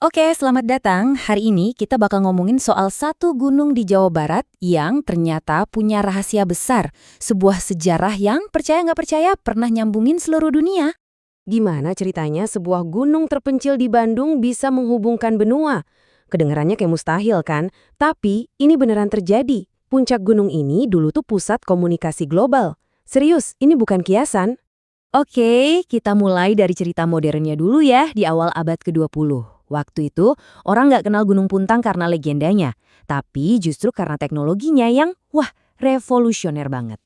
Oke, selamat datang. Hari ini kita bakal ngomongin soal satu gunung di Jawa Barat yang ternyata punya rahasia besar. Sebuah sejarah yang percaya nggak percaya pernah nyambungin seluruh dunia. Gimana ceritanya sebuah gunung terpencil di Bandung bisa menghubungkan benua? Kedengarannya kayak mustahil kan? Tapi ini beneran terjadi. Puncak gunung ini dulu tuh pusat komunikasi global. Serius, ini bukan kiasan. Oke, kita mulai dari cerita modernnya dulu ya di awal abad ke-20. Waktu itu, orang nggak kenal Gunung Puntang karena legendanya, tapi justru karena teknologinya yang, wah, revolusioner banget.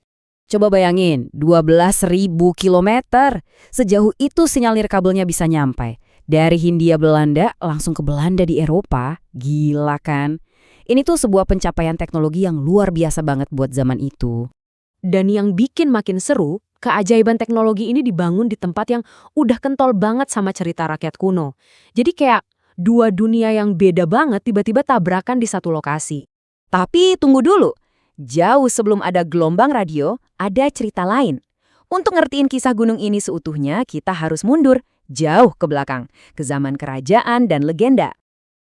Coba bayangin, 12.000 kilometer. Sejauh itu sinyal nirkabelnya bisa nyampai. Dari Hindia Belanda langsung ke Belanda di Eropa. Gila kan? Ini tuh sebuah pencapaian teknologi yang luar biasa banget buat zaman itu. Dan yang bikin makin seru, keajaiban teknologi ini dibangun di tempat yang udah kental banget sama cerita rakyat kuno. Jadi kayak dua dunia yang beda banget tiba-tiba tabrakan di satu lokasi. Tapi tunggu dulu. Jauh sebelum ada gelombang radio, ada cerita lain. Untuk ngertiin kisah gunung ini seutuhnya, kita harus mundur jauh ke belakang, ke zaman kerajaan dan legenda.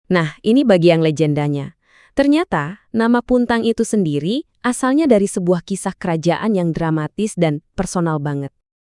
Nah, ini bagi yang legendanya. Ternyata, nama Puntang itu sendiri asalnya dari sebuah kisah kerajaan yang dramatis dan personal banget.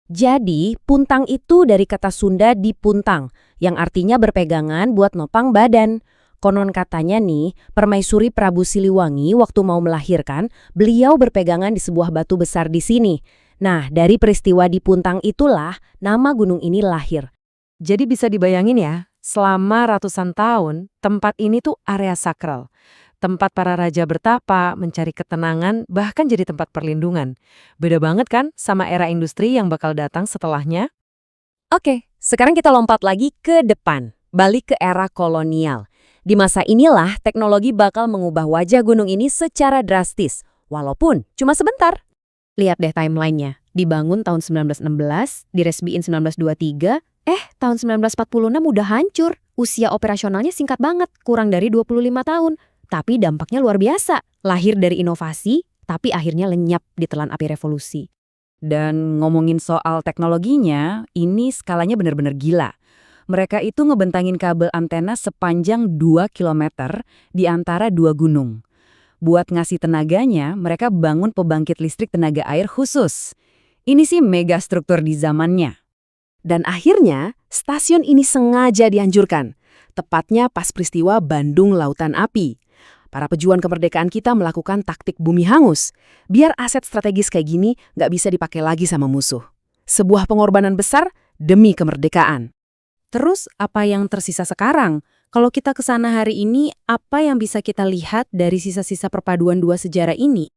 Jadi, puntang itu dari kata Sunda dipuntang, yang artinya berpegangan buat nopang badan. Konon katanya nih, Permaisuri Prabu Siliwangi waktu mau melahirkan, beliau berpegangan di sebuah batu besar di sini. Nah, dari peristiwa di Puntang itulah nama gunung ini lahir. Jadi bisa dibayangin ya, selama ratusan tahun, tempat ini tuh area sakral. Tempat para raja bertapa, mencari ketenangan, bahkan jadi tempat perlindungan. Beda banget kan sama era industri yang bakal datang setelahnya? Oke, sekarang kita lompat lagi ke depan, balik ke era kolonial. Di masa inilah teknologi bakal mengubah wajah gunung ini secara drastis, walaupun cuma sebentar. Lihat deh timelinenya, dibangun tahun 1916, diresmiin 1923, tahun 1946 udah hancur. Usia operasionalnya singkat banget, kurang dari 25 tahun. Tapi dampaknya luar biasa, lahir dari inovasi, tapi akhirnya lenyap ditelan api revolusi. Dan ngomongin soal teknologinya, ini skalanya benar-benar gila. Mereka itu ngebentangin kabel antena sepanjang 2 kilometer di antara dua gunung. Buat ngasih tenaganya, mereka bangun pembangkit listrik tenaga air khusus. Ini sih mega struktur di zamannya. Dan akhirnya, stasiun ini sengaja dihancurkan. Tepatnya pas peristiwa Bandung Lautan Api. Para pejuang kemerdekaan kita melakukan taktik bumi hangus. Biar aset strategis kayak gini nggak bisa dipakai lagi sama musuh. Sebuah pengorbanan besar demi kemerdekaan. Terus apa yang tersisa sekarang? Kalau kita ke sana hari ini, apa yang bisa kita lihat dari sisa-sisa perpaduan dua sejarah ini?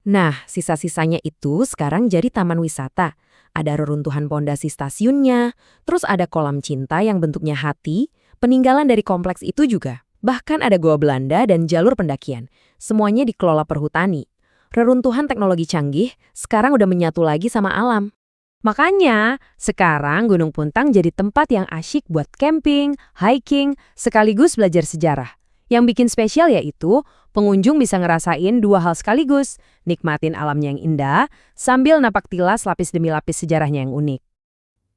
Nah, sisa-sisanya itu sekarang jadi taman wisata. Ada reruntuhan pondasi stasiunnya, terus ada kolam cinta yang bentuknya hati, peninggalan dari kompleks itu juga. Bahkan ada goa Belanda dan jalur pendakian. Semuanya dikelola perhutani. Reruntuhan teknologi canggih sekarang udah menyatu lagi sama alam. Makanya, sekarang Gunung Puntang jadi tempat yang asyik buat camping, hiking, sekaligus belajar sejarah. Yang bikin spesial yaitu, pengunjung bisa ngerasain dua hal sekaligus, nikmatin alamnya yang indah, sambil napak tilas lapis demi lapis sejarahnya yang unik.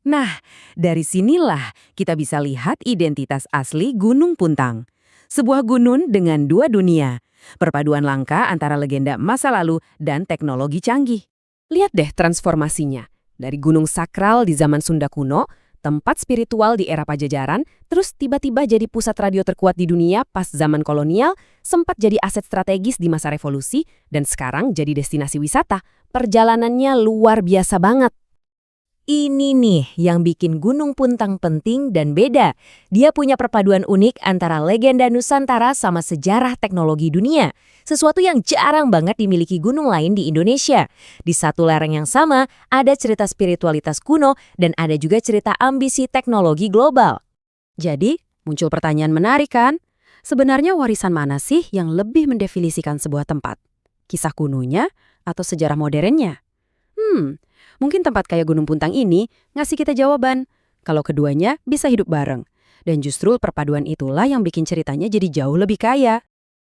Nah, dari sinilah kita bisa lihat identitas asli Gunung Puntang. Sebuah gunung dengan dua dunia, perpaduan langka antara legenda masa lalu dan teknologi canggih. Lihat deh transformasinya. Dari gunung sakral di zaman Sunda kuno, tempat spiritual di era Pajajaran, terus tiba-tiba jadi pusat radio terkuat di dunia pas zaman kolonial, sempat jadi aset strategis di masa revolusi, dan sekarang jadi destinasi wisata. Perjalanannya luar biasa banget. Ini nih yang bikin Gunung Puntang penting dan beda. Dia punya perpaduan unik antara legenda Nusantara sama sejarah teknologi dunia. Sesuatu yang jarang banget dimiliki gunung lain di Indonesia. Di satu lereng yang sama, ada cerita spiritualitas kuno dan ada juga cerita ambisi teknologi global. Jadi, muncul pertanyaan menarik kan? Sebenarnya warisan mana sih yang lebih mendefinisikan sebuah tempat? Kisah kunonya atau sejarah modernnya? Mungkin tempat kayak Gunung Puntang ini ngasih kita jawaban. Kalau keduanya bisa hidup bareng. Dan justru perpaduan itulah yang bikin ceritanya jadi jauh lebih kaya.